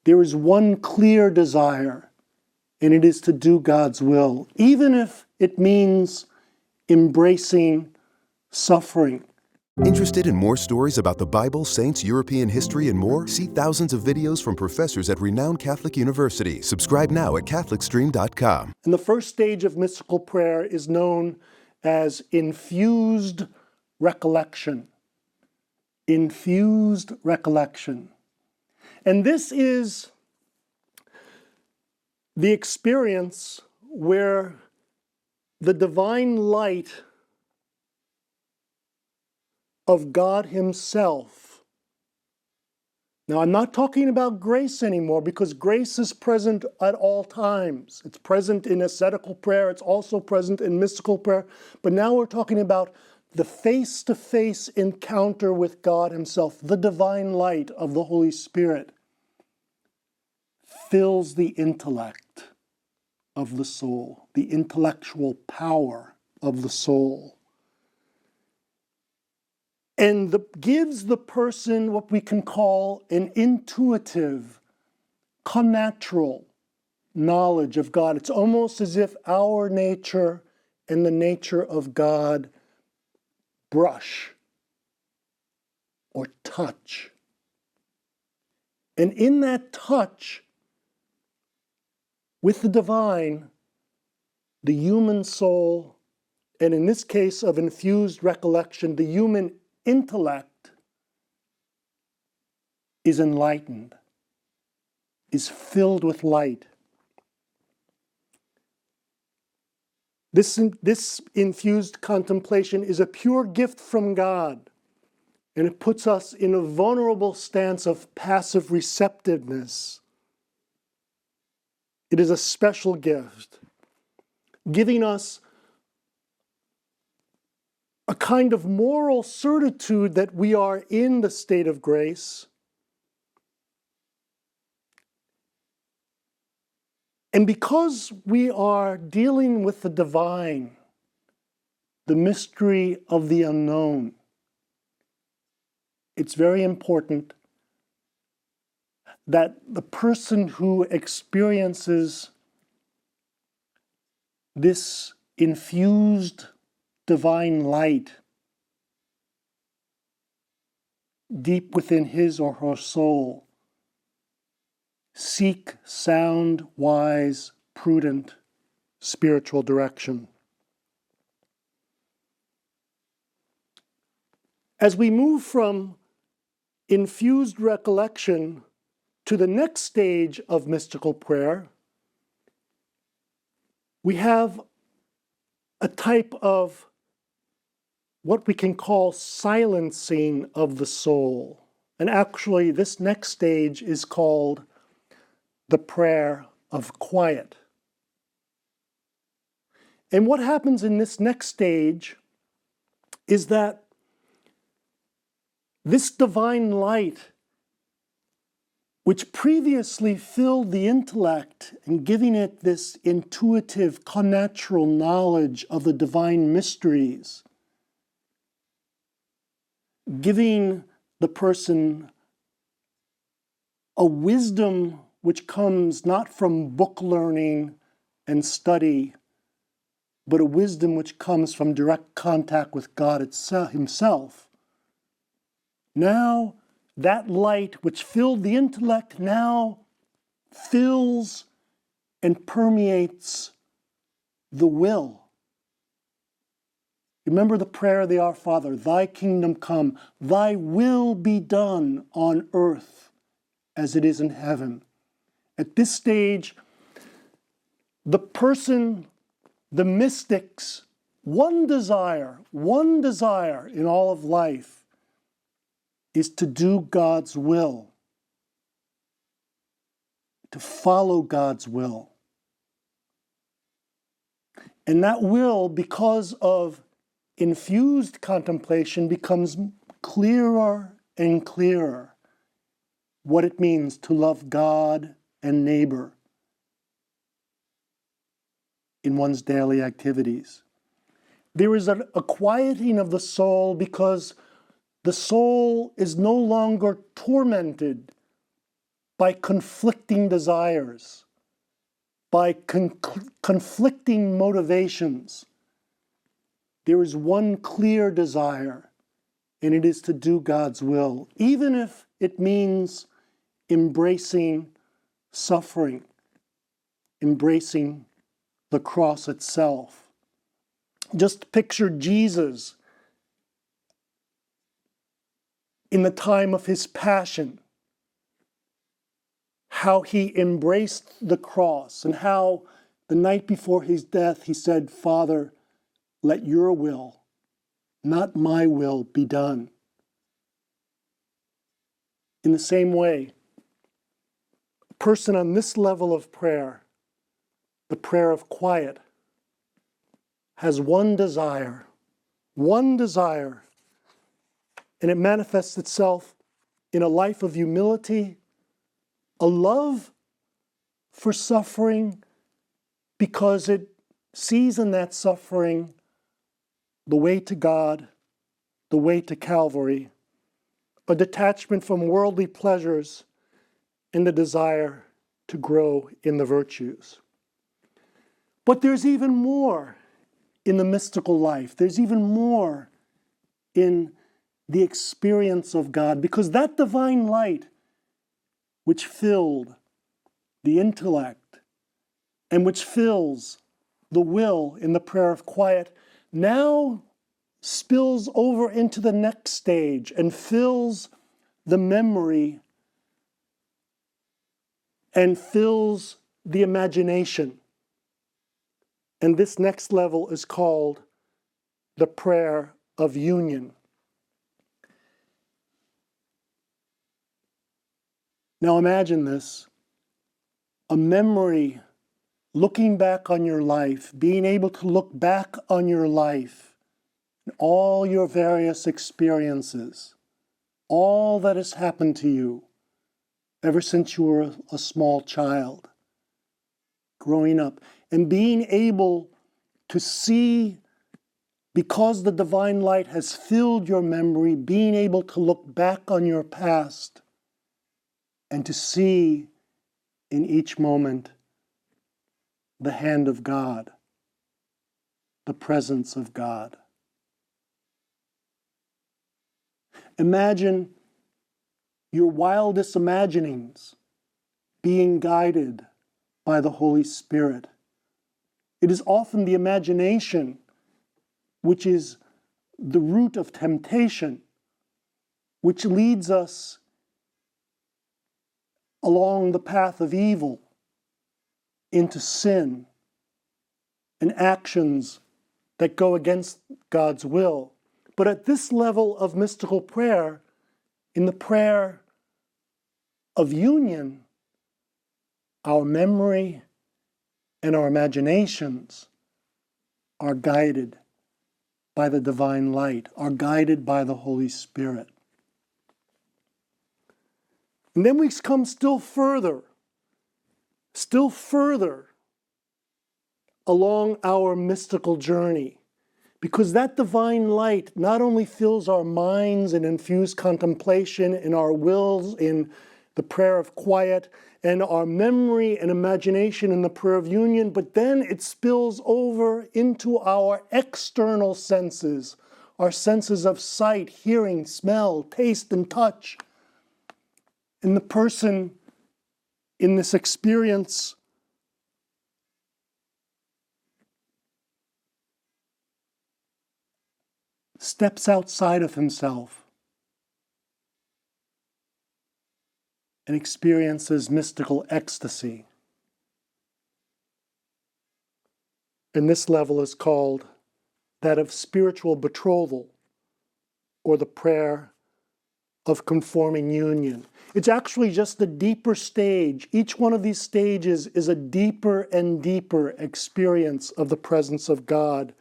there is one clear desire, and it is to do God's will, even if it means embracing suffering. Interested in more stories about the Bible, saints, European history, and more? See thousands of videos from professors at renowned Catholic universities. Subscribe now at CatholicStream.com. And the first stage of mystical prayer is known as infused recollection. Infused recollection. And this is the experience where the divine light of God Himself. Now, I'm not talking about grace anymore, because grace is present at all times. It's present in ascetical prayer. It's also present in mystical prayer. But now we're talking about the face-to-face encounter with God Himself. The divine light of the Holy Spirit fills the intellect of the soul, the intellectual power of the soul. And gives the person what we can call an intuitive, connatural knowledge of God. It's almost as if our nature and the nature of God brush or touch. And in that touch with the divine, the human soul, and in this case of infused recollection, the human intellect is enlightened, is filled with light. This infused contemplation is a pure gift from God, and it puts us in a vulnerable stance of passive receptiveness. It is a special gift, giving us a kind of moral certitude that we are in the state of grace. And because we are dealing with the divine, the mystery of the unknown, it's very important that the person who experiences this infused divine light deep within his or her soul seek sound, wise, prudent spiritual direction. As we move from infused recollection to the next stage of mystical prayer, we have a type of what we can call silencing of the soul. And actually, this next stage is called the prayer of quiet. And what happens in this next stage is that this divine light, which previously filled the intellect and giving it this intuitive, connatural knowledge of the divine mysteries, giving the person a wisdom which comes not from book learning and study, but a wisdom which comes from direct contact with God Himself. Now, that light which filled the intellect now fills and permeates the will. Remember the prayer of the Our Father, "Thy kingdom come, thy will be done on earth as it is in heaven." At this stage, the person, the mystics, one desire in all of life is to do God's will, to follow God's will. And that will, because of infused contemplation, becomes clearer and clearer what it means to love God and neighbor in one's daily activities. There is a quieting of the soul because the soul is no longer tormented by conflicting desires, by conflicting motivations. There is one clear desire, and it is to do God's will, even if it means embracing suffering, embracing the cross itself. Just picture Jesus in the time of his passion, how he embraced the cross, and how the night before his death he said, "Father, let your will, not my will, be done." In the same way, a person on this level of prayer, the prayer of quiet, has one desire, and it manifests itself in a life of humility, a love for suffering, because it sees in that suffering the way to God, the way to Calvary, a detachment from worldly pleasures, and the desire to grow in the virtues. But there's even more in the mystical life. There's even more in the experience of God, because that divine light which filled the intellect and which fills the will in the prayer of quiet now spills over into the next stage and fills the memory and fills the imagination. And this next level is called the prayer of union. Now imagine this, a memory, looking back on your life, being able to look back on your life, all your various experiences, all that has happened to you ever since you were a small child, growing up, and being able to see, because the divine light has filled your memory, being able to look back on your past and to see in each moment the hand of God, the presence of God. Imagine your wildest imaginings being guided by the Holy Spirit. It is often the imagination which is the root of temptation, which leads us along the path of evil, into sin and actions that go against God's will. But at this level of mystical prayer, in the prayer of union, our memory and our imaginations are guided by the divine light, are guided by the Holy Spirit. And then we come still further along our mystical journey, because that divine light not only fills our minds and infuses contemplation in our wills in the prayer of quiet, and our memory and imagination in the prayer of union, but then it spills over into our external senses, our senses of sight, hearing, smell, taste, and touch. And the person in this experience steps outside of himself and experiences mystical ecstasy. And this level is called that of spiritual betrothal, or the prayer of conforming union. It's actually just a deeper stage. Each one of these stages is a deeper and deeper experience of the presence of God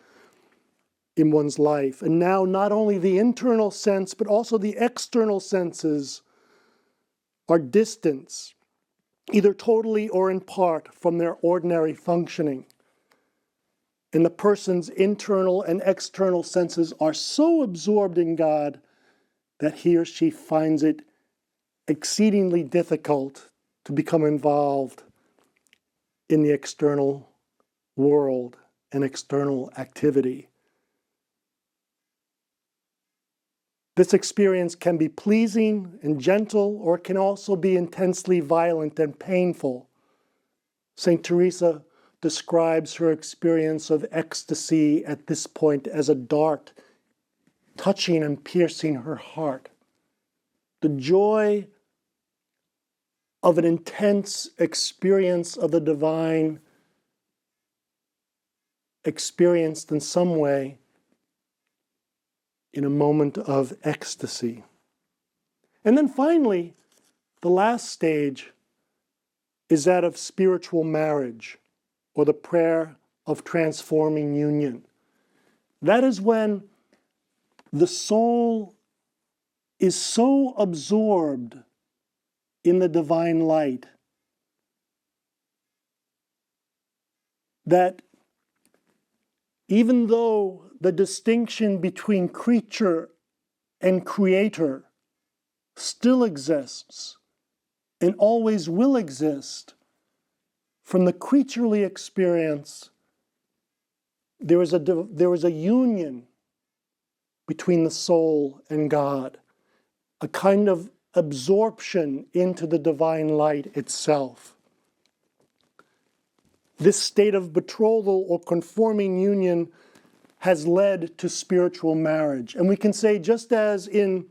in one's life. And now not only the internal sense, but also the external senses are distanced, either totally or in part, from their ordinary functioning. And the person's internal and external senses are so absorbed in God that he or she finds it exceedingly difficult to become involved in the external world and external activity. This experience can be pleasing and gentle, or it can also be intensely violent and painful. St. Teresa describes her experience of ecstasy at this point as a dart touching and piercing her heart. The joy of an intense experience of the divine, experienced in some way in a moment of ecstasy. And then finally, the last stage is that of spiritual marriage, or the prayer of transforming union. That is when the soul is so absorbed in the divine light that even though the distinction between creature and creator still exists and always will exist, from the creaturely experience, there is a union between the soul and God, a kind of absorption into the divine light itself. This state of betrothal or conforming union has led to spiritual marriage. And we can say, just as in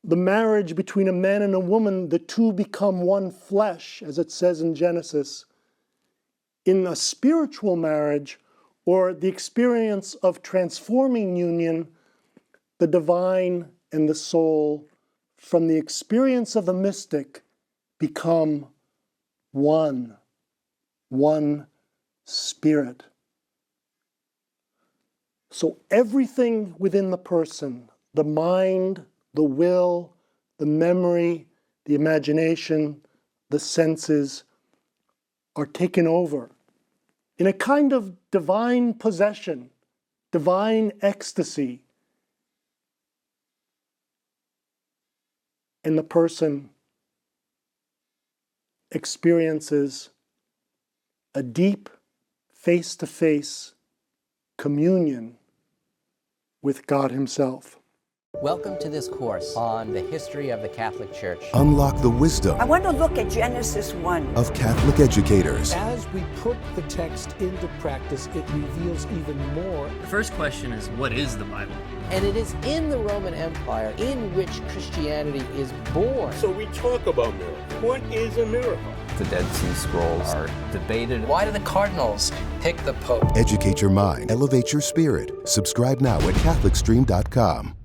the marriage between a man and a woman, the two become one flesh, as it says in Genesis, in a spiritual marriage, or the experience of transforming union, the divine and the soul, from the experience of the mystic, become one spirit. So everything within the person, the mind, the will, the memory, the imagination, the senses, are taken over in a kind of divine possession, divine ecstasy. And the person experiences a deep, face-to-face communion with God Himself. Welcome to this course on the history of the Catholic Church. Unlock the wisdom I want to look at Genesis 1. of Catholic educators. As we put the text into practice, it reveals even more. The first question is, what is the Bible? And it is in the Roman Empire in which Christianity is born. So we talk about miracles. What is a miracle? The Dead Sea Scrolls are debated. Why do the cardinals pick the Pope? Educate your mind, elevate your spirit. Subscribe now at CatholicStream.com.